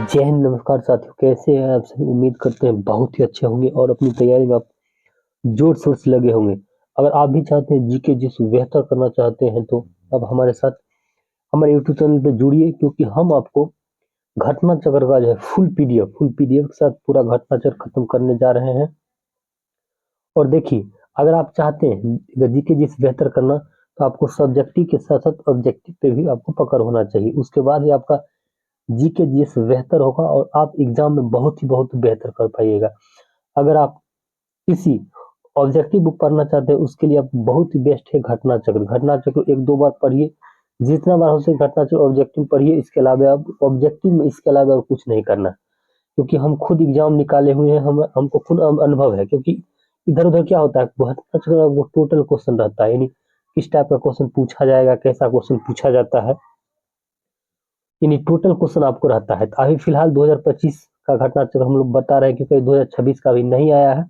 जय हिंद, नमस्कार साथियों, कैसे हैं आप सभी। उम्मीद करते हैं बहुत ही अच्छे होंगे और अपनी तैयारी में आप जोर शोर से लगे होंगे। अगर आप भी चाहते हैं जीके जिस बेहतर करना चाहते हैं तो अब हमारे साथ हमारे यूट्यूब चैनल पे जुड़िए, क्योंकि हम आपको घटना चक्र का जो है फुल पीडीएफ के साथ पूरा घटना चक्र खत्म करने जा रहे हैं। और देखिए, अगर आप चाहते हैं जीके जिस बेहतर करना तो आपको सब्जेक्टिव के साथ साथ ऑब्जेक्टिव पे भी आपको पकड़ होना चाहिए। उसके बाद ही आपका जीके जीएस बेहतर होगा और आप एग्जाम में बहुत बेहतर कर पाइएगा। अगर आप किसी ऑब्जेक्टिव बुक पढ़ना चाहते हैं उसके लिए आप बहुत ही बेस्ट है घटना चक्र एक दो बार पढ़िए, जितना बार हो सके घटना चक्र ऑब्जेक्टिव पढ़िए। इसके अलावा आप ऑब्जेक्टिव में इसके अलावा और कुछ नहीं करना, क्योंकि हम खुद एग्जाम निकाले हुए हैं, हमको खुद अनुभव है। क्योंकि इधर उधर क्या होता है, घटना चक्र वो टोटल क्वेश्चन रहता है, यानी किस टाइप का क्वेश्चन पूछा जाएगा, कैसा क्वेश्चन पूछा जाता है, यानी टोटल क्वेश्चन आपको रहता है। तो अभी फिलहाल 2025 का घटना चक्र हम लोग बता रहे हैं, क्योंकि 2026 का अभी नहीं आया है।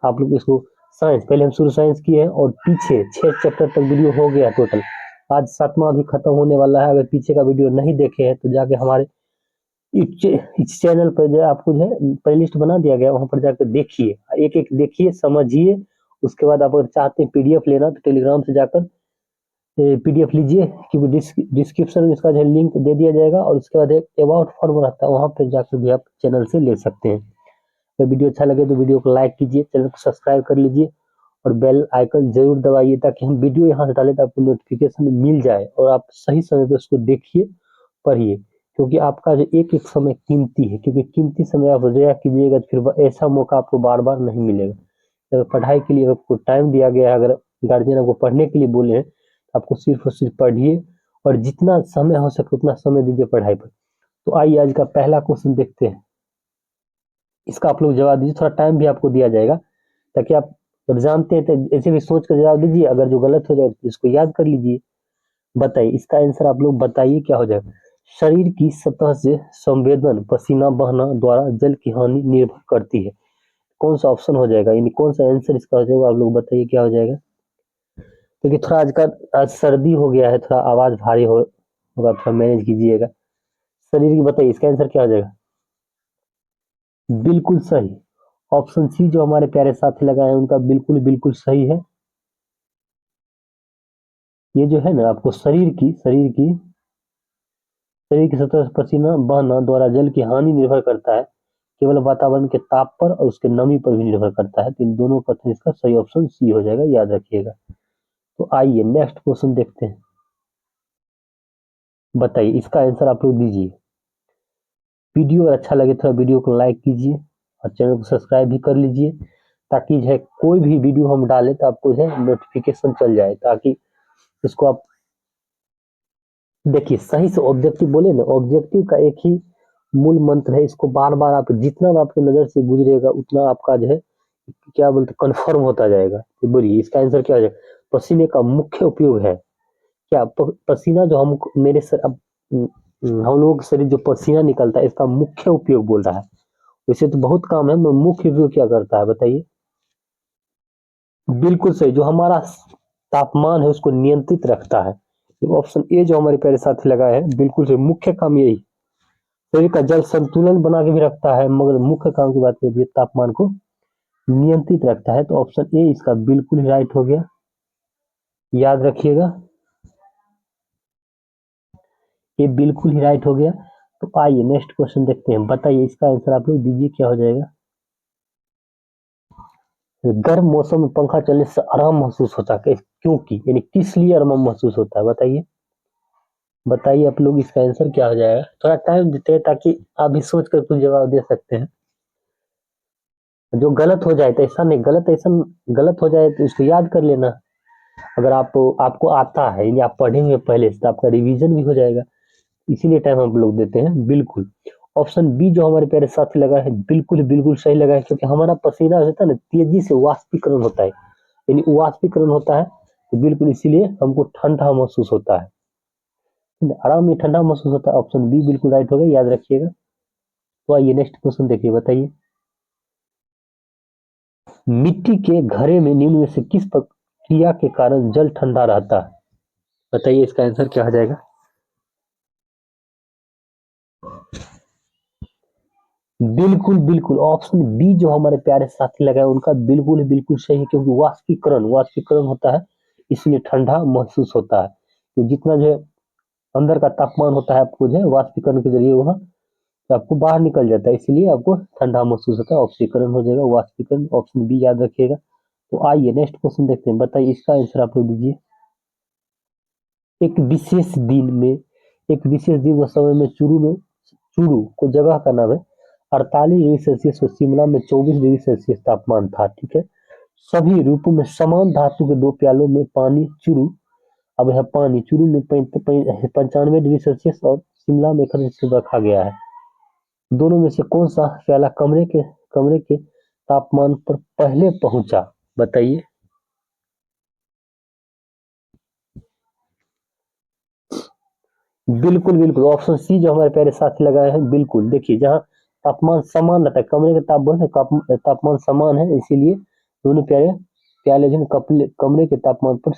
आप लोग इसको साइंस, पहले हम शुरू साइंस किए हैं और पीछे 6 चैप्टर तक वीडियो हो गया टोटल। आज 7वां भी खत्म होने वाला है। अगर पीछे का वीडियो नहीं देखे हैं तो जाके हमारे इस चैनल पर जो आपको जो है प्ले लिस्ट बना दिया गया, वहां पर जाकर देखिए, एक एक देखिए, समझिए। उसके बाद आप अगर चाहते हैं पीडीएफ लेना तो टेलीग्राम से जाकर पीडीएफ लीजिए, क्योंकि डिस्क्रिप्शन में इसका जो लिंक दे दिया जाएगा। और उसके बाद एक अबाउट फॉर्म रहता है, वहां पर जाकर भी आप चैनल से ले सकते हैं। अगर वीडियो अच्छा लगे तो वीडियो को लाइक कीजिए, चैनल को सब्सक्राइब कर लीजिए और बेल आइकन जरूर दबाइए, ताकि हम वीडियो यहाँ से डालें तो आपको नोटिफिकेशन मिल जाए और आप सही समय पर उसको देखिए, पढ़िए। क्योंकि आपका जो एक एक समय कीमती है, क्योंकि कीमती समय आप ज़ाया कीजिएगा तो फिर ऐसा मौका आपको बार बार नहीं मिलेगा। अगर पढ़ाई के लिए आपको टाइम दिया गया है, अगर गार्जियन आपको पढ़ने के लिए बोले हैं, आपको सिर्फ और सिर्फ पढ़िए और जितना समय हो सके उतना समय दीजिए पढ़ाई पर। तो आइए आज का पहला क्वेश्चन देखते हैं। इसका आप लोग जवाब दीजिए, थोड़ा टाइम भी आपको दिया जाएगा ताकि आप जब जानते हैं तो ऐसे भी सोच कर जवाब दीजिए। अगर जो गलत हो जाए तो इसको याद कर लीजिए। बताइए इसका आंसर, आप लोग बताइए क्या हो जाएगा। शरीर की सतह से संवेदन पसीना बहना द्वारा जल की हानि निर्भर करती है। कौन सा ऑप्शन हो जाएगा, यानी कौन सा आंसर इसका हो जाएगा, आप लोग बताइए क्या हो जाएगा। क्योंकि थोड़ा आज सर्दी हो गया है, थोड़ा आवाज भारी होगा, थोड़ा मैनेज कीजिएगा। शरीर की बताइए, इसका आंसर क्या हो जाएगा। बिल्कुल सही, ऑप्शन सी जो हमारे प्यारे साथी लगाए हैं उनका बिल्कुल बिल्कुल सही है। ये जो है ना, आपको शरीर की सतह से पसीना बहना द्वारा जल की हानि निर्भर करता है, केवल वातावरण के ताप पर और उसके नमी पर भी निर्भर करता है। तो इन दोनों का इसका सही ऑप्शन सी हो जाएगा, याद रखिएगा। तो आइए नेक्स्ट क्वेश्चन देखते हैं। बताइए इसका आंसर आप लोग दीजिए। वीडियो अगर अच्छा लगे तो वीडियो को लाइक कीजिए और चैनल को सब्सक्राइब भी कर लीजिए, ताकि जो है कोई भी वीडियो हम डालें तो आपको जो है नोटिफिकेशन चल जाए, ताकि इसको आप देखिए। सही से ऑब्जेक्टिव बोले ना, ऑब्जेक्टिव का एक ही मूल मंत्र है, इसको बार बार आप जितना आपकी नजर से गुजरेगा उतना आपका जो है क्या बोलते कंफर्म होता जाएगा। तो बोलिए इसका आंसर क्या हो जाएगा। पसीने का मुख्य उपयोग है क्या, पसीना जो हम मेरे सर अब हम लोगों के शरीर जो पसीना निकलता है इसका मुख्य उपयोग बोल रहा है। वैसे तो बहुत काम है, मैं मुख्य उपयोग क्या करता है बताइए। बिल्कुल सही, जो हमारा तापमान है उसको नियंत्रित रखता है। ऑप्शन ए जो हमारे प्यारे साथी लगाए हैं बिल्कुल सही, मुख्य काम यही। शरीर का जल संतुलन बना के भी रखता है, मगर मुख्य काम की बात करिए तापमान को नियंत्रित रखता है। तो ऑप्शन ए इसका बिल्कुल ही राइट हो गया, याद रखिएगा, ये बिल्कुल ही राइट हो गया। तो आइए नेक्स्ट क्वेश्चन देखते हैं। बताइए इसका आंसर आप लोग दीजिए क्या हो जाएगा। गर्म मौसम में पंखा चलने से आराम महसूस होता है, क्योंकि यानी किस लिए आराम महसूस होता है बताइए। बताइए आप लोग इसका आंसर क्या हो जाएगा। थोड़ा टाइम देते हैं ताकि आप भी सोच कर कुछ जवाब दे सकते हैं। जो गलत हो जाए तो ऐसा नहीं, गलत हो जाए तो इसको याद कर लेना। अगर आपको आता है यानी आप पढ़ेंगे पहले से तो आपका रिवीजन भी हो जाएगा, इसीलिए टाइम हम लोग देते हैं। बिल्कुल ऑप्शन बी जो हमारे प्यारे साथी लगा है बिल्कुल बिल्कुल सही लगा है, क्योंकि हमारा पसीना होता है ना तेजी से वाष्पीकरण होता है, यानी वाष्पीकरण होता है, तो बिल्कुल इसीलिए हमको ठंडा महसूस होता है, आराम में ठंडा महसूस होता है। ऑप्शन बी बिल्कुल राइट होगा, याद रखिएगा। तो आइए नेक्स्ट क्वेश्चन देखिए। बताइए मिट्टी के घड़े में निम्न में से किस प्रक्रिया के कारण जल ठंडा रहता है। बताइए इसका आंसर क्या हो जाएगा। बिल्कुल, बिल्कुल ऑप्शन बी जो हमारे प्यारे साथी लगाए उनका बिल्कुल सही है, क्योंकि वाष्पीकरण वाष्पीकरण होता है, इसलिए ठंडा महसूस होता है। तो जितना जो है अंदर का तापमान होता है आपको जो है वाष्पीकरण के जरिए वहाँ तो आपको बाहर निकल जाता है, इसलिए आपको ठंडा महसूस होता है, ऑक्सीकरण हो जाएगा वाष्पीकरण, ऑप्शन बी याद रखिएगा। तो आइए नेक्स्ट क्वेश्चन देखते हैं, बताइए इसका आंसर आप लोग दीजिए। एक विशेष दिन में एक विशेष दिन व समय में चूरू को जगह का नाम है, 48 डिग्री सेल्सियस और शिमला में 24 डिग्री सेल्सियस तापमान था, ठीक है। सभी रूपों में समान धातु के दो प्यालों में पानी चूरू, अब यह पानी चूरू में 95 डिग्री सेल्सियस और शिमला में 31 रखा गया है। दोनों में से कौन सा प्याला कमरे के तापमान पर पहले पहुंचा, बताइए। बिल्कुल ऑप्शन सी जो हमारे प्यारे साथी लगाए हैं, बिल्कुल देखिए जहाँ तापमान समान रहता है, कमरे के तापमान समान है, इसीलिए दोनों प्यारे प्याले जो है कमरे के तापमान पर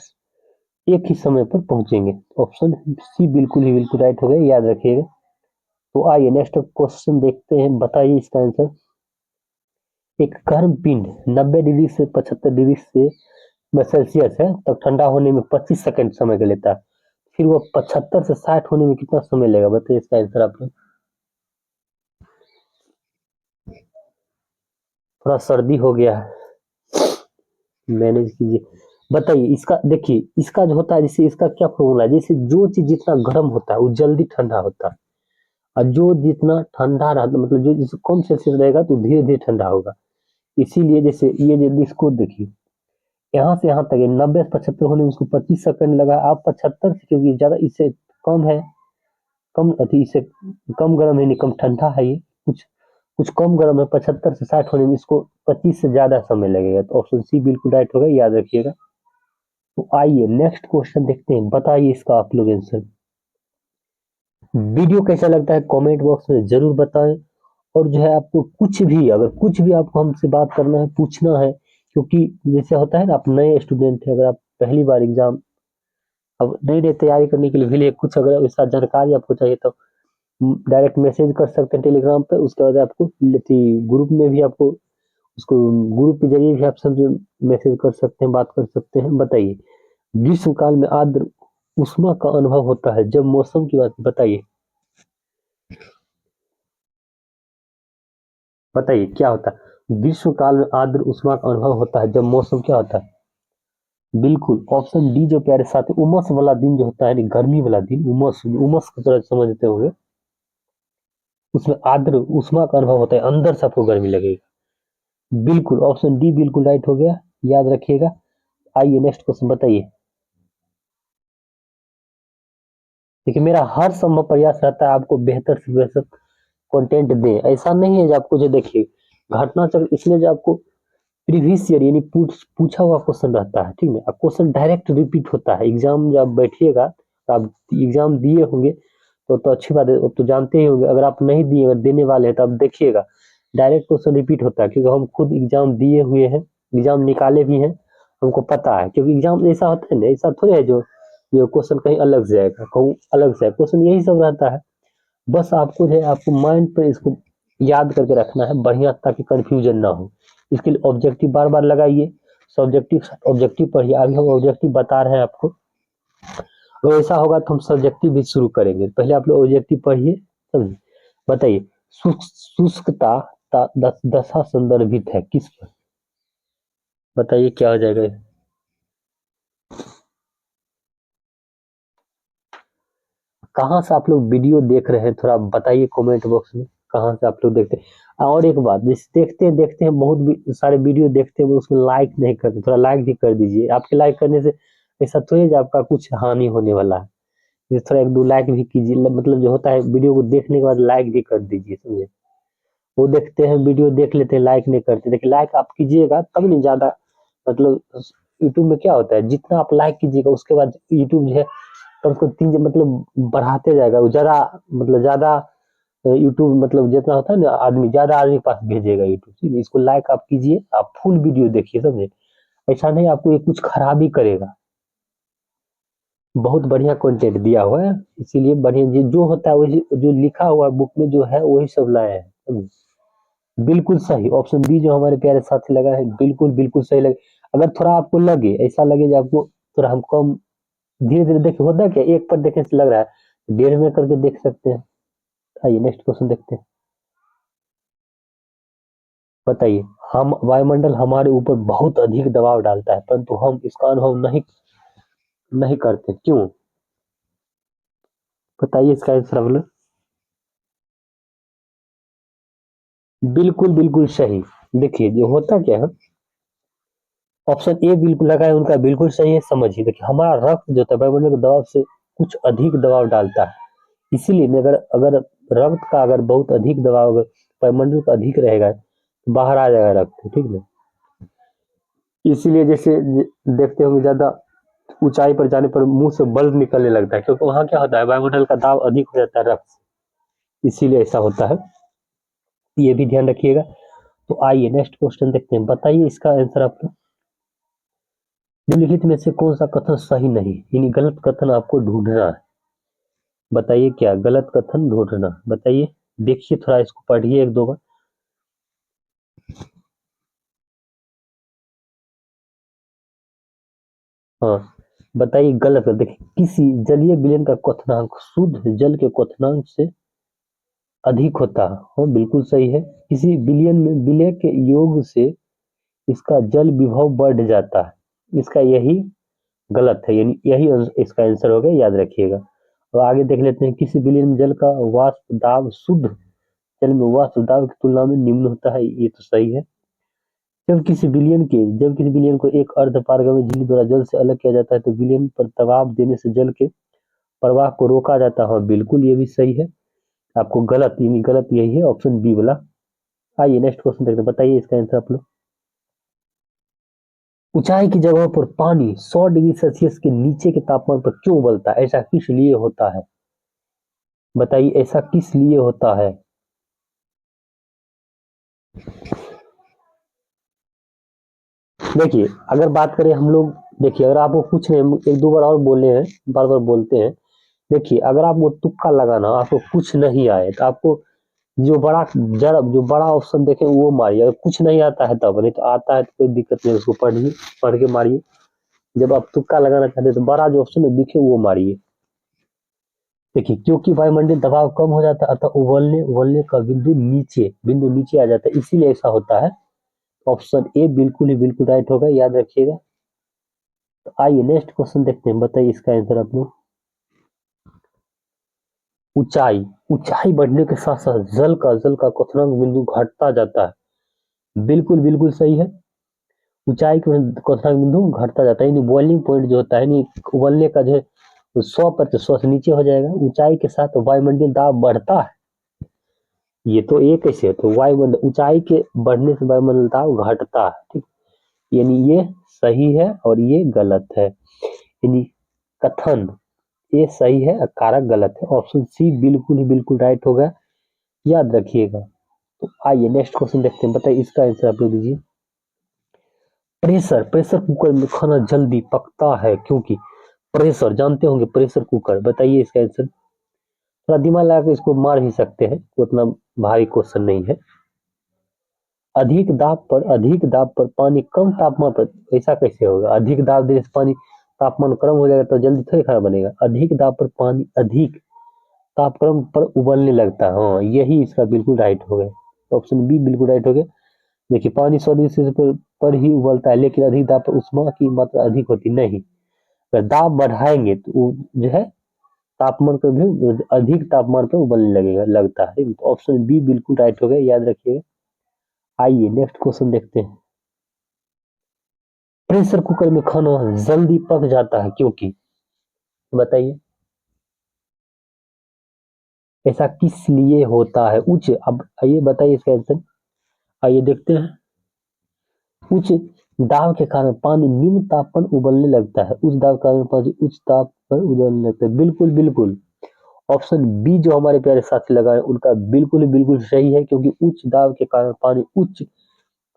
एक ही समय पर पहुंचेंगे। ऑप्शन सी बिल्कुल राइट हो गया, याद रखिएगा। तो आइए नेक्स्ट क्वेश्चन देखते हैं, बताइए इसका आंसर। एक गर्म पिंड 90 डिग्री से 75 डिग्री से सेल्सियस है तक ठंडा होने में 25 सेकंड समय का लेता है, फिर वो 75 से 60 होने में कितना समय लेगा, बताइए इसका आंसर आप लोग। थोड़ा सर्दी हो गया है, मैनेज कीजिए। बताइए इसका, देखिए इसका जो होता है, जैसे इसका क्या फॉर्मूला है, जैसे जो चीज जितना गर्म होता है वो जल्दी ठंडा होता है, और जो जितना ठंडा रहता मतलब जो जिस कम सेल्सियस रहेगा तो धीरे धीरे ठंडा होगा। इसीलिए जैसे ये जो इसको देखिए, यहाँ से यहाँ तक 90 से 75 होने में उसको 25 सेकंड लगा, आप 75 से, क्योंकि ज्यादा इससे कम है, कम अति इससे कम गर्म है नहीं कम ठंडा है ये, कुछ कुछ कम गर्म है, 75 से 60 होने में इसको 25 से ज्यादा समय लगेगा, तो ऑप्शन सी बिल्कुल राइट होगा, याद रखिएगा। तो आइए नेक्स्ट क्वेश्चन देखते हैं, बताइए इसका आप लोग आंसर। वीडियो कैसा लगता है कमेंट बॉक्स में जरूर बताएं, और जो है आपको कुछ भी आपको हमसे बात करना है, पूछना है, क्योंकि जैसे होता है ना, आप नए स्टूडेंट हैं, अगर आप पहली बार एग्जाम अब नई नई तैयारी करने के लिए कुछ अगर ऐसा जानकारी आपको चाहिए तो डायरेक्ट मैसेज कर सकते हैं टेलीग्राम पे, उसके बाद आपको ग्रुप में भी आपको उसको ग्रुप के जरिए भी आप सब मैसेज कर सकते हैं, बात कर सकते हैं। बताइए ग्रीष्मकाल में आर्द्र उष्मा का अनुभव होता है जब मौसम की बात, बताइए बताइए क्या होता है, ग्रीष्मकाल में आर्द्र उष्मा का अनुभव होता है जब मौसम क्या होता है। बिल्कुल ऑप्शन डी जो प्यारे साथी, उमस वाला दिन जो होता है यानी गर्मी वाला दिन, उमस उमस की तरह समझते होंगे, उसमें आर्द्र उष्मा का अनुभव होता है, अंदर से आपको गर्मी लगेगी। बिल्कुल ऑप्शन डी बिल्कुल राइट हो गया, याद रखिएगा। आइए नेक्स्ट क्वेश्चन बताइए। देखिए मेरा हर संभव प्रयास रहता है आपको बेहतर से बेहतर कंटेंट दें, ऐसा नहीं है जो आपको जो देखिए घटना चक्र, इसलिए जो आपको प्रीवियस ईयर यानी पूछा हुआ क्वेश्चन रहता है, ठीक है, क्वेश्चन डायरेक्ट रिपीट होता है, एग्जाम जब बैठिएगा तो आप एग्जाम दिए होंगे तो अच्छी बात है, तो जानते ही होंगे, अगर आप नहीं दिए, अगर देने वाले हैं तो आप देखिएगा डायरेक्ट क्वेश्चन रिपीट होता है, क्योंकि हम खुद एग्जाम दिए हुए हैं, एग्जाम निकाले भी हैं, हमको पता है, क्योंकि एग्जाम ऐसा होता है ना, ऐसा थोड़ा है जो क्वेश्चन कहीं अलग से आएगा, कहूँ अलग से क्वेश्चन यही सब रहता है। बस आपको जो है आपको माइंड पे इसको याद करके रखना है बढ़िया, ताकि कंफ्यूजन ना हो। इसके लिए ऑब्जेक्टिव बार बार लगाइए, सब्जेक्टिव ऑब्जेक्टिव पढ़िए, अभी हम ऑब्जेक्टिव बता रहे हैं आपको, और ऐसा होगा तो हम सब्जेक्टिव भी शुरू करेंगे, पहले आप लोग ऑब्जेक्टिव पढ़िए, समझे। बताइए शुष्कता दशा संदर्भित है किस पर, बताइए क्या हो जाएगा। कहाँ से आप लोग वीडियो देख रहे हैं, थोड़ा बताइए कमेंट बॉक्स में, कहाँ से आप लोग देखते हैं। और एक बात, जैसे देखते हैं बहुत सारे वीडियो देखते हैं, उसमें लाइक नहीं करते, थोड़ा लाइक भी कर दीजिए, आपके लाइक करने से ऐसा थोड़ी है आपका कुछ हानि होने वाला है, जैसे थोड़ा एक दो लाइक भी कीजिए, मतलब जो होता है वीडियो को देखने के बाद लाइक भी कर दीजिए, समझे। वो देखते हैं वीडियो देख लेते हैं, लाइक नहीं करते, देखिए लाइक आप कीजिएगा तब नहीं ज्यादा, मतलब यूट्यूब में क्या होता है, जितना आप लाइक कीजिएगा उसके बाद यूट्यूब जो है तो उसको तीन मतलब बढ़ाते जाएगा, वो ज्यादा मतलब ज्यादा यूट्यूब मतलब जितना होता है ना आदमी, ज्यादा आदमी के पास भेजेगा यूट्यूब, ठीक है, इसको लाइक आप कीजिए, आप फुल वीडियो देखिए, समझे। ऐसा नहीं आपको ये कुछ खराबी करेगा, बहुत बढ़िया कंटेंट दिया हुआ है, इसीलिए बढ़िया जो होता है वही जो लिखा हुआ बुक में जो है वही सब लाए हैं, समझे। बिल्कुल सही, ऑप्शन बी जो हमारे प्यारे साथी लगा है, बिल्कुल बिल्कुल सही लगे। अगर थोड़ा आपको लगे, ऐसा लगे कि आपको थोड़ा हम कम, धीरे धीरे देखिए, होता है क्या, एक पर देखने से लग रहा है, डेढ़ में करके देख सकते हैं। आइए नेक्स्ट क्वेश्चन देखते हैं। बताइए, हम वायुमंडल हमारे ऊपर बहुत अधिक दबाव डालता है, परंतु हम इसका अनुभव नहीं नहीं करते, क्यों? बताइए इसका आंसर आप लोग। बिल्कुल बिल्कुल सही। देखिए जो होता क्या है, ऑप्शन ए बिल्कुल लगा है उनका, बिल्कुल सही है। समझिए, देखिए हमारा रक्त जो है वायुमंडल के दबाव से कुछ अधिक दबाव डालता है, इसीलिए अगर अगर रक्त का अगर बहुत अधिक दबाव अगर वायुमंडल का अधिक रहेगा तो बाहर आ जाएगा रक्त, ठीक है। इसीलिए जैसे देखते होंगे, ज्यादा ऊंचाई पर जाने पर मुंह से बल्ब निकलने लगता है, क्योंकि वहां क्या होता है, वायुमंडल का दाब अधिक हो जाता है रक्त से, इसीलिए ऐसा होता है। ये भी ध्यान रखिएगा। तो आइए नेक्स्ट क्वेश्चन देखते हैं। बताइए इसका आंसर आप लोग। निम्नलिखित में से कौन सा कथन सही नहीं, यानी गलत कथन आपको ढूंढना है। बताइए क्या गलत कथन ढूंढना, बताइए। देखिए थोड़ा इसको पढ़िए एक दो बार। हाँ, बताइए गलत। देखिए, किसी जलीय विलयन का क्वथनांक शुद्ध जल के क्वथनांक से अधिक होता है। हाँ बिल्कुल सही है। किसी विलयन में विलय के योग से इसका जल विभव बढ़ जाता है, इसका यही गलत है, यानी यही इसका आंसर हो गया, याद रखिएगा। और आगे देख लेते हैं। किसी विलयन में जल का वाष्प दाब शुद्ध जल में वाष्प दाब की तुलना में निम्न होता है, ये तो सही है। जब किसी विलयन को एक अर्ध पारगम्य झिल्ली द्वारा जल से अलग किया जाता है तो विलयन पर दबाव देने से जल के प्रवाह को रोका जाता है। हाँ बिल्कुल ये भी सही है। आपको गलत, यानी गलत यही है, ऑप्शन बी वाला। आइए नेक्स्ट क्वेश्चन देखते हैं। बताइए इसका आंसर आप लोग। ऊंचाई की जगहों पर पानी 100 डिग्री सेल्सियस के नीचे के तापमान पर क्यों उबलता है, ऐसा किस लिए होता है? बताइए ऐसा किस लिए होता है? देखिए अगर बात करें हम लोग, देखिए अगर आपको कुछ नहीं, एक दो बार और बोले हैं, बार बार बोलते हैं। देखिए अगर आपको तुक्का लगाना, आपको कुछ नहीं आए तो आपको जो बड़ा ऑप्शन देखे वो मारिए। अगर कुछ नहीं आता है तब, नहीं तो आता है तो कोई दिक्कत नहीं, उसको पढ़िए, पढ़ के मारिए। जब आप तुक्का लगाना चाहते हैं तो बड़ा जो ऑप्शन दिखे वो मारिए। देखिए क्योंकि वायुमंडलीय दबाव कम हो जाता है, अतः उबलने उबलने का बिंदु नीचे आ जाता है, इसीलिए ऐसा होता है। ऑप्शन ए बिल्कुल ही बिल्कुल राइट होगा, याद रखिएगा। तो आइए नेक्स्ट क्वेश्चन देखते हैं। बताइए इसका आंसर आप लोग। ऊंचाई ऊंचाई बढ़ने के साथ साथ जल का क्वथनांक बिंदु घटता जाता है, बिल्कुल बिल्कुल सही है। ऊंचाई के क्वथनांक बिंदु घटता जाता है, यानी बॉइलिंग पॉइंट जो होता है, यानी उबलने का जो है 100% 100 से नीचे हो जाएगा। ऊंचाई के साथ वायुमंडलीय दाब बढ़ता है, ये तो एक कैसे है, तो वायुमंडल ऊंचाई के बढ़ने से वायुमंडल दाब घटता है, ठीक। यानी ये सही है और ये गलत है, यानी कथन ये सही है और कारक गलत है। ऑप्शन सी बिल्कुल ही बिल्कुल राइट होगा, याद रखिएगा। तो आइए नेक्स्ट क्वेश्चन देखते हैं। बताइए इसका आंसर आप लोग दीजिए। प्रेशर प्रेशर कुकर में खाना जल्दी पकता है क्योंकि, प्रेशर जानते होंगे, प्रेशर कुकर, बताइए इसका आंसर। थोड़ा दिमाग लगा के इसको मार भी सकते हैं, उतना भारी क्वेश्चन नहीं है। अधिक दाब पर पानी कम तापमान पर, ऐसा कैसे होगा? अधिक दाब देने से पानी तापमान कम हो जाएगा तो जल्दी थोड़ी खाना बनेगा। अधिक दाब पर पानी अधिक तापक्रम पर उबलने लगता है, हाँ यही इसका बिल्कुल राइट हो गया। ऑप्शन बी बिल्कुल राइट हो गया। देखिए पानी 100 डिग्री सेल्सियस पर ही उबलता है, लेकिन अधिक दाब पर उष्मा की मात्रा अधिक होती नहीं। अगर दाब बढ़ाएंगे तो जो है तापमान पर भी अधिक तापमान पर उबलने लगता है। तो ऑप्शन बी बिल्कुल राइट हो गया, याद रखिएगा। आइए नेक्स्ट क्वेश्चन देखते हैं। प्रेशर कुकर में खाना जल्दी पक जाता है क्योंकि, बताइए ऐसा किस लिए होता है? उच्च, अब आइए बताइए इसका आंसर। आइए देखते हैं। उच्च दाब के कारण पानी निम्न ताप पर उबलने लगता है, उच्च दाब के कारण पानी उच्च ताप पर उबलने लगता है, बिल्कुल बिल्कुल। ऑप्शन बी जो हमारे प्यारे साथी लगा है उनका बिल्कुल बिल्कुल सही है, क्योंकि उच्च दाब के कारण पानी उच्च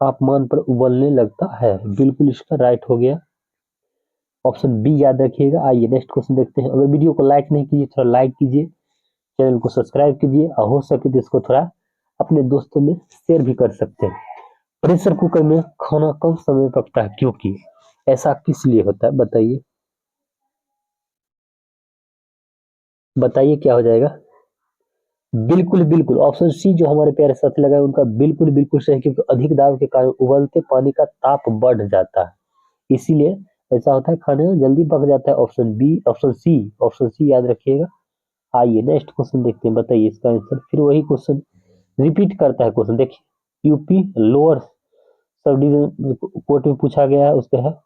तापमान पर उबलने लगता है, बिल्कुल इसका राइट हो गया। ऑप्शन बी याद रखिएगा। आइए नेक्स्ट क्वेश्चन देखते हैं। अगर वीडियो को लाइक नहीं कीजिए, थोड़ा लाइक कीजिए, चैनल को सब्सक्राइब कीजिए और हो सके तो इसको थोड़ा अपने दोस्तों में शेयर भी कर सकते हैं। प्रेशर कुकर में खाना कम समय में पकता है, क्योंकि ऐसा किस लिए होता है बताइए? बताइए क्या हो जाएगा? बिल्कुल बिल्कुल, ऑप्शन सी जो हमारे प्यारे साथी लगाए उनका बिल्कुल बिल्कुल सही, क्योंकि अधिक दाब के कारण उबलते पानी का ताप बढ़ जाता है, इसीलिए ऐसा होता है, खाना जल्दी पक जाता है। ऑप्शन बी, ऑप्शन सी याद रखिएगा। आइए नेक्स्ट क्वेश्चन देखते हैं, बताइए इसका आंसर। फिर वही क्वेश्चन रिपीट करता है क्वेश्चन, देखिए UP lower sub division court में पूछा गया है, उसका है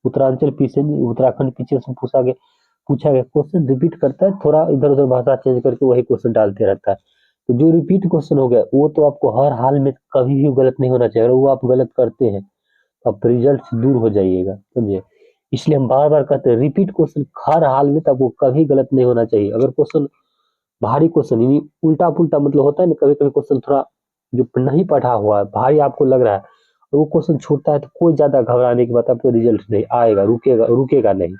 उत्तरांचल पीछे, उत्तराखंड पीछे से पूछा गया क्वेश्चन रिपीट करता है, थोड़ा इधर उधर भाषा चेंज करके वही क्वेश्चन डालते रहता है। तो जो रिपीट क्वेश्चन हो गया वो तो आपको हर हाल में कभी भी गलत नहीं होना चाहिए, अगर वो आप गलत करते हैं तो आप रिजल्ट से दूर हो जाइएगा, समझे? इसलिए हम बार बार कहते हैं रिपीट क्वेश्चन हर हाल में, तो आपको कभी गलत नहीं होना चाहिए। अगर क्वेश्चन भारी क्वेश्चन यानी उल्टा पुल्टा मतलब होता है ना, कभी कभी क्वेश्चन थोड़ा जो नहीं पढ़ा हुआ है भारी आपको लग रहा है, वो क्वेश्चन छूटता है, तो कोई ज्यादा घबराने की बात, आपको रिजल्ट नहीं आएगा, रुकेगा रुकेगा नहीं।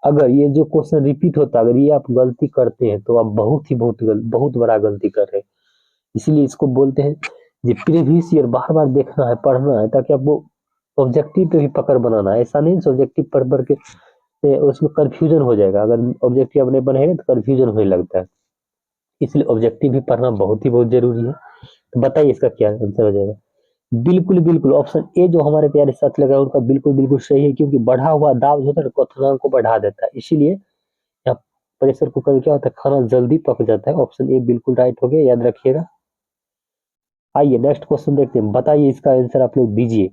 अगर ये जो क्वेश्चन रिपीट होता है, अगर ये आप गलती करते हैं तो आप बहुत बड़ा गलती कर रहे हैं। इसीलिए इसको बोलते हैं ये प्रीवियस ईयर बार बार देखना है, पढ़ना है, ताकि आपको ऑब्जेक्टिव पे भी पकड़ बनाना है। ऐसा नहीं सब्जेक्टिव पढ़ पढ़ के उसमें कंफ्यूजन हो जाएगा, अगर ऑब्जेक्टिव अपने बनाएंगे तो कंफ्यूजन होने लगता है। इसलिए ऑब्जेक्टिव भी पढ़ना बहुत जरूरी है। तो बताइए इसका क्या आंसर हो जाएगा? बिल्कुल बिल्कुल, ऑप्शन ए जो हमारे प्यारे साथ लगा है उनका बिल्कुल बिल्कुल सही है, क्योंकि बढ़ा हुआ दाब जो होता है क्वथनांक को बढ़ा देता है, इसीलिए यहाँ प्रेशर कुकर में क्या होता है, खाना जल्दी पक जाता है। ऑप्शन ए बिल्कुल राइट हो गया, याद रखिएगा। आइए नेक्स्ट क्वेश्चन देखते हैं, बताइए इसका आंसर आप लोग दीजिए।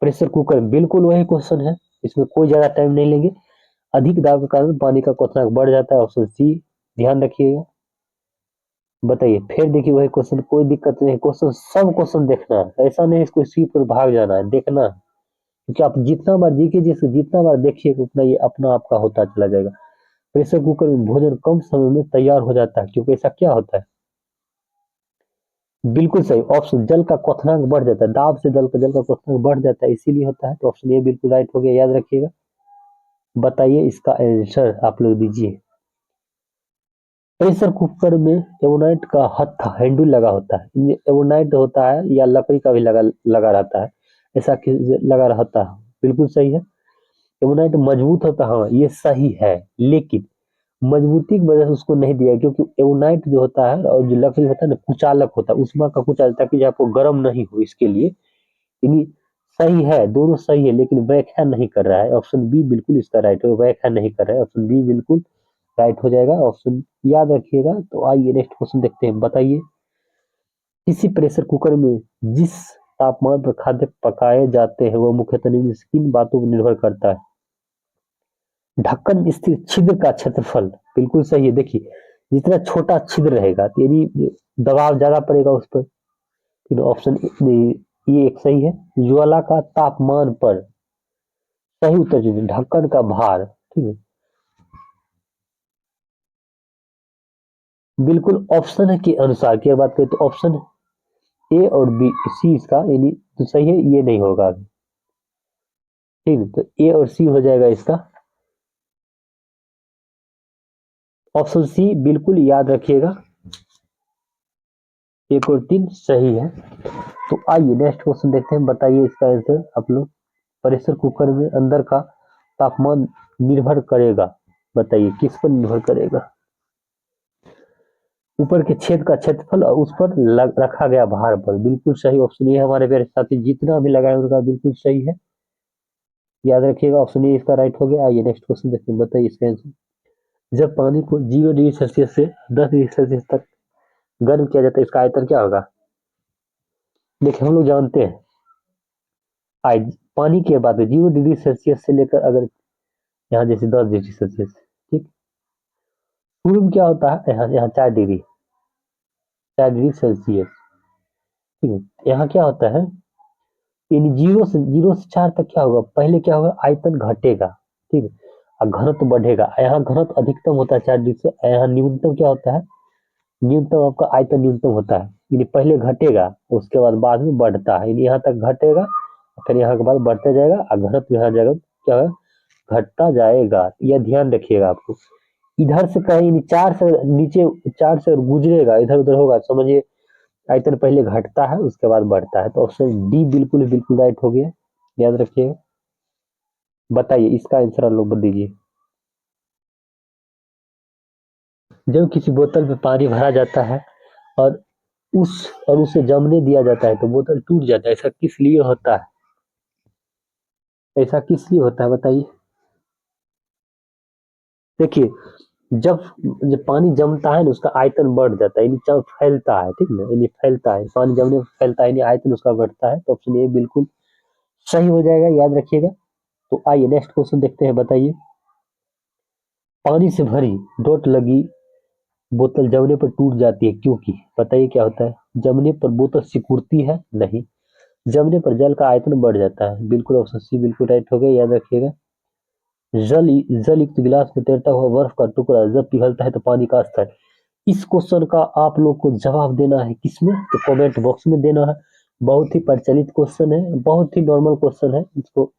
प्रेशर कुकर बिल्कुल वही क्वेश्चन है, इसमें कोई ज्यादा टाइम नहीं लेंगे। अधिक दाब के कारण पानी का क्वथनांक बढ़ जाता है, ऑप्शन सी, ध्यान रखिएगा। बताइए फिर देखिए वही क्वेश्चन, कोई दिक्कत नहीं, क्वेश्चन सब क्वेश्चन देखना है, ऐसा नहीं इसको स्किप पर भाग जाना है, देखना है। क्योंकि आप जितना बार जीके जैसे जितना बार देखिएगा उतना ये अपना आपका होता चला जाएगा। प्रेशर कुकर में भोजन कम समय में तैयार हो जाता है, क्योंकि ऐसा क्या होता है? बिल्कुल सही ऑप्शन, जल का क्वथनांक बढ़ जाता है, दाब से जल का क्वथनांक बढ़ जाता है, इसीलिए होता है। तो ऑप्शन ए बिल्कुल राइट हो गया, याद रखिएगा। बताइए इसका आंसर आप लोग दीजिए। प्रेशर कुकर में एवोनाइट का हत्था हैंडल लगा होता है, ये एवोनाइट होता है या लकड़ी का भी लगा लगा रहता है, ऐसा लगा रहता है, बिल्कुल सही है। एमोनाइट मजबूत होता है, हाँ ये सही है, लेकिन मजबूती की वजह से उसको नहीं दिया, क्योंकि एमोनाइट जो होता है और जो लकड़ी होता है ना कुचालक होता है, उष्मा का कुचालक, ताकि आपको गर्म नहीं हो, इसके लिए यानी सही है, दोनों सही है, लेकिन व्याख्या नहीं कर रहा है। ऑप्शन बी बिल्कुल इसका राइट हो, व्याख्या नहीं कर रहा है, ऑप्शन बी बिल्कुल राइट हो जाएगा, ऑप्शन याद रखिएगा। तो आइए नेक्स्ट क्वेश्चन देखते हैं, बताइए किसी प्रेशर कुकर में जिस तापमान पर खाद्य पकाए जाते हैं वह मुख्यतः निम्न से किन बातों पर निर्भर करता है? ढक्कन में स्थित छिद्र का क्षेत्रफल, बिल्कुल सही है। देखिए जितना छोटा छिद्र रहेगा तेरी दबाव ज्यादा पड़ेगा उस पर। फिर ऑप्शन ये एक सही है। ज्वाला का तापमान पर, सही उत्तर चुनिए। ढक्कन का भार, ठीक है, बिल्कुल ऑप्शन के अनुसार की बात करें तो ऑप्शन ए और बी सी इसका यानी तो सही है, ये नहीं होगा अभी, ठीक है, तो ए और सी हो जाएगा इसका। ऑप्शन सी बिल्कुल याद रखिएगा, एक और तीन सही है। तो आइए नेक्स्ट क्वेश्चन देखते हैं, बताइए इसका आंसर आप लोग। प्रेशर कुकर में अंदर का तापमान निर्भर करेगा, बताइए किस पर निर्भर करेगा? ऊपर के छेद का क्षेत्रफल और उस पर रखा गया भार पर, बिल्कुल सही ऑप्शन ये हमारे प्यारे साथी जितना भी लगाए उनका बिल्कुल सही है, याद रखिएगा, ऑप्शन ए इसका राइट हो गया। आइए नेक्स्ट क्वेश्चन देखते हैं, बताइए इसका आंसर। जब पानी को 0 डिग्री सेल्सियस से 10 डिग्री सेल्सियस तक गर्म किया जाता है, इसका आयतन क्या होगा? देखिए हम लोग जानते हैं, आज पानी की बात है, 0 डिग्री सेल्सियस से लेकर अगर यहाँ जैसे 10 डिग्री सेल्सियस, ठीक, पूर्व में क्या होता है, यहाँ यहाँ 4 डिग्री सेल्सियस, ठीक है, यहाँ क्या होता है, इन जीरो से 4 तक क्या होगा, पहले क्या होगा, आयतन घटेगा, ठीक है, और घनत्व बढ़ेगा। यहाँ घनत्व अधिकतम होता है 4 डिग्री से, यहाँ न्यूनतम क्या होता है, न्यूनतम आपका आयतन न्यूनतम होता है, यानी पहले घटेगा उसके बाद में बढ़ता है, यानी यहाँ तक घटेगा फिर यहाँ के बाद बढ़ते जाएगा, और घनत्व यहाँ जाएगा क्या है, घटता जाएगा, यह ध्यान रखिएगा आपको। इधर से कहीं चार से नीचे, चार से गुजरेगा इधर उधर होगा, समझिए आयतन पहले घटता है उसके बाद बढ़ता है, तो ऑप्शन डी बिल्कुल राइट हो गया, याद रखिएगा। बताइए इसका आंसर आप लोग दीजिए। जब किसी बोतल में पानी भरा जाता है और उसे जमने दिया जाता है तो बोतल टूट जाता है, ऐसा किस लिए होता है? ऐसा किस लिए होता है बताइए। देखिए, जब जब पानी जमता है ना उसका आयतन बढ़ जाता है, यानी जब फैलता है, ठीक ना, यानी फैलता है, पानी जमने पर फैलता है यानी आयतन उसका बढ़ता है, तो ऑप्शन ए बिल्कुल सही हो जाएगा, याद रखिएगा। तो आइए नेक्स्ट क्वेश्चन देखते हैं, बताइए। पानी से भरी डोट लगी बोतल जमने पर टूट जाती है क्योंकि, बताइए क्या होता है? जमने पर बोतल सिकुड़ती है? नहीं। जमने पर जल का आयतन बढ़ जाता है, बिल्कुल ऑप्शन सी बिल्कुल राइट हो गया, याद रखिएगा। जल जल युक्त गिलास में तैरता हुआ बर्फ का टुकड़ा जब पिघलता है तो पानी का स्तर, इस क्वेश्चन का आप लोग को जवाब देना है किसमें? तो कमेंट बॉक्स में देना है। बहुत ही प्रचलित क्वेश्चन है, बहुत ही नॉर्मल क्वेश्चन है, इसको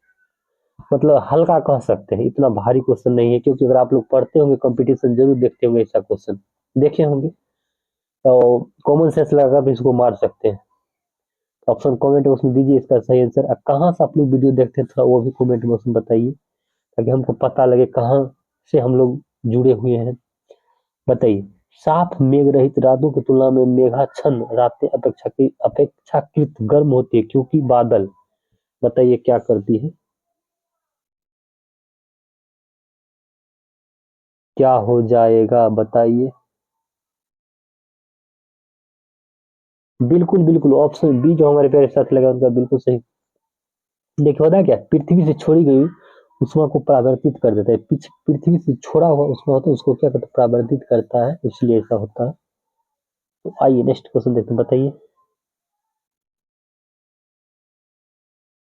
मतलब हल्का कह सकते हैं, इतना भारी क्वेश्चन नहीं है, क्योंकि अगर आप लोग पढ़ते होंगे कंपटीशन जरूर देखते होंगे, ऐसा क्वेश्चन देखे होंगे, तो कॉमन सेंस लगाकर भी इसको मार सकते हैं। ऑप्शन कमेंट बॉक्स में दीजिए इसका सही आंसर। अब कहाँ से आप लोग वीडियो देखते हैं थोड़ा वो भी कमेंट बॉक्स में बताइए, ताकि हमको पता लगे कहाँ से हम लोग जुड़े हुए हैं। बताइए। साफ मेघ रहित रातों की तुलना में मेघाच्छन्न रातें अपेक्षाकृत गर्म होती है क्योंकि बादल, बताइए क्या करती है? क्या हो जाएगा बताइए? बिल्कुल ऑप्शन बी जो हमारे प्यारे साथ लगा उनका बिल्कुल सही। देखिए होता है क्या, पृथ्वी से छोड़ी गई उष्मा को परावर्तित कर देता है, पृथ्वी से छोड़ा हुआ उष्मा होता है उसको क्या करता है, परावर्तित करता है, इसलिए ऐसा होता है। तो आइए नेक्स्ट क्वेश्चन देखते हैं, बताइए।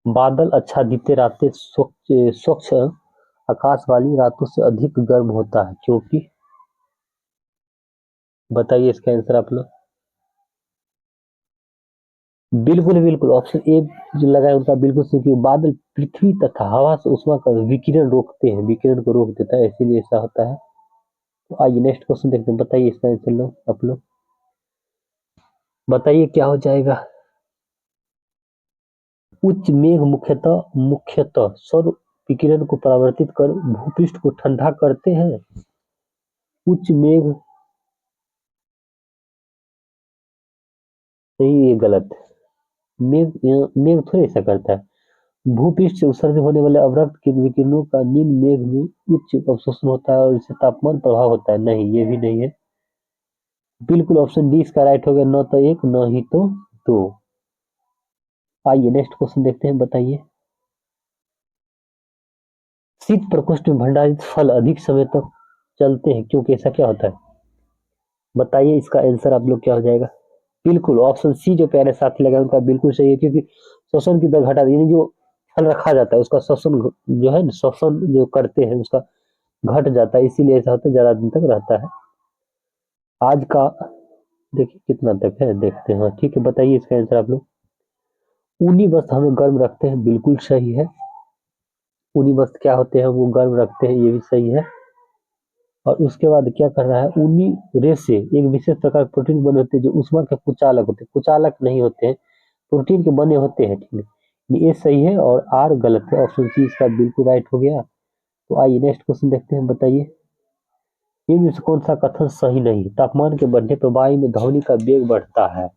बादल आच्छादित रातें स्वच्छ आकाश वाली रातों से अधिक गर्म होता है क्योंकि, बताइए इसका आंसर आप लोग। बिल्कुल ऑप्शन ए जो लगा है उनका बिल्कुल सही, क्योंकि बादल पृथ्वी तथा हवा से उष्मा का विकिरण रोकते हैं, विकिरण को रोक देता है, इसीलिए ऐसा होता है। तो आइए नेक्स्ट क्वेश्चन देखते हैं, बताइए इसका आंसर लो आप लोग। बताइए क्या हो जाएगा? उच्च मेघ मुख्यतः सौर विकिरण को परावर्तित कर भूपृष्ठ को ठंडा करते हैं। उच्च मेघ, नहीं ये गलत है। मेघ थोड़ी ऐसा करता है। भूपृष्ठ से उत्सर्जित होने वाले अवरक्त के विकिरणों का निम्न मेघ में उच्च अवशोषण होता है और इससे तापमान प्रभाव होता है, नहीं ये भी नहीं है। बिल्कुल ऑप्शन डी इसका राइट हो गया, न तो एक न ही तो दो। आइए नेक्स्ट क्वेश्चन देखते हैं, बताइए। शीत प्रकोष्ठ में भंडारित फल अधिक समय तक चलते हैं क्योंकि ऐसा क्या होता है? बताइए इसका आंसर आप लोग क्या हो जाएगा? बिल्कुल ऑप्शन सी जो प्यारे साथी लगा उनका बिल्कुल सही है, क्योंकि श्वसन की दर घटा, यानी जो फल रखा जाता है उसका श्वसन जो है श्वसन जो करते हैं उसका घट जाता है, इसीलिए ऐसा होता है, ज्यादा दिन तक रहता है। आज का देखिए कितना तक है देखते हैं, हाँ ठीक है, बताइए इसका आंसर आप लोग। ऊनी वस्त्र हमें गर्म रखते हैं, बिल्कुल सही है। ऊनी वस्त्र क्या होते हैं, वो गर्म रखते हैं, ये भी सही है। और उसके बाद क्या कर रहा है, ऊनी रेशे एक विशेष प्रकार के प्रोटीन बने होते हैं जो उष्मा के कुचालक होते हैं, कुचालक नहीं होते हैं, प्रोटीन के बने होते हैं, ठीक है, ये सही है और आर गलत है, ऑप्शन सी इसका बिल्कुल राइट हो गया। तो आइए नेक्स्ट क्वेश्चन देखते हैं, बताइए। इनमें से कौन सा कथन सही नहीं? तापमान के बढ़ने पर वायु में ध्वनि का वेग बढ़ता है?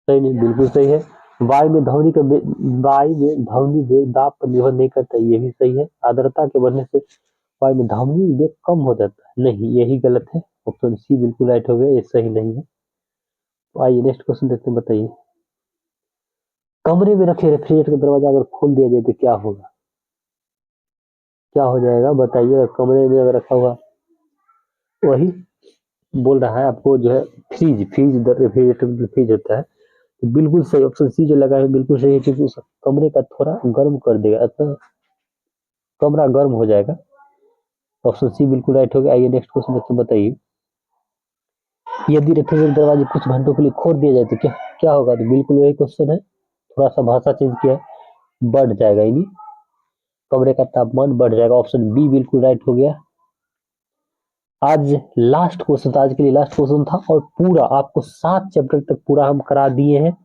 सही नहीं, बिल्कुल सही है। वायु में ध्वनि वेग दाब पर निर्भर नहीं करता, ये भी सही है। आर्द्रता के बढ़ने से वायु में ध्वनि वेग कम हो जाता है, नहीं यही गलत है, ऑप्शन सी बिल्कुल राइट हो गया, ये सही नहीं है। तो आइए नेक्स्ट क्वेश्चन देखते हैं, बताइए। कमरे में रखे रेफ्रिजरेटर का दरवाजा अगर खोल दिया जाए तो क्या होगा? क्या हो जाएगा बताइए? अगर कमरे में अगर रखा हुआ, वही बोल रहा है आपको जो है, फ्रिज फ्रिज रेफ्रिजरेटर फ्रिज होता है, तो बिल्कुल सही ऑप्शन सी जो लगा है बिल्कुल सही है, क्योंकि उस कमरे का थोड़ा गर्म कर देगा, अतः कमरा गर्म हो जाएगा, ऑप्शन सी बिल्कुल राइट हो गया। आइए नेक्स्ट क्वेश्चन देखते हैं, बताइए। यदि रेफ्रिजरेटर दरवाजे कुछ घंटों के लिए खोल दिया जाए तो क्या क्या होगा? तो बिल्कुल वही क्वेश्चन है, थोड़ा सा भाषा चेंज किया है, बढ़ जाएगा, यानी कमरे का तापमान बढ़ जाएगा, ऑप्शन बी बिल्कुल राइट हो गया। आज लास्ट क्वेश्चन था, आज के लिए लास्ट क्वेश्चन था और पूरा आपको 7 चैप्टर तक पूरा हम करा दिए हैं।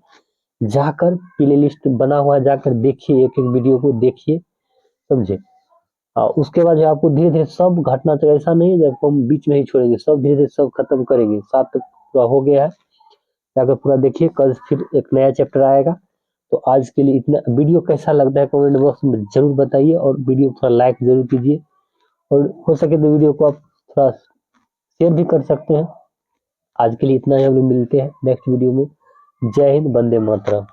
जाकर प्ले लिस्ट बना हुआ है, जाकर देखिए, एक एक वीडियो को देखिए, समझे। उसके बाद जो आपको धीरे धीरे सब घटना चाहिए, ऐसा नहीं है जब हम बीच में ही छोड़ेंगे, सब धीरे धीरे सब खत्म करेंगे। 7 तक पूरा हो गया है, जाकर पूरा देखिए, कल फिर एक नया चैप्टर आएगा। तो आज के लिए इतना। वीडियो कैसा लगता है कमेंट बॉक्स में जरूर बताइए और वीडियो थोड़ा लाइक जरूर कीजिए और हो सके तो वीडियो को आप थोड़ा शेयर भी कर सकते हैं। आज के लिए इतना ही, हम लोग मिलते हैं नेक्स्ट वीडियो में। जय हिंद, वंदे मातरम।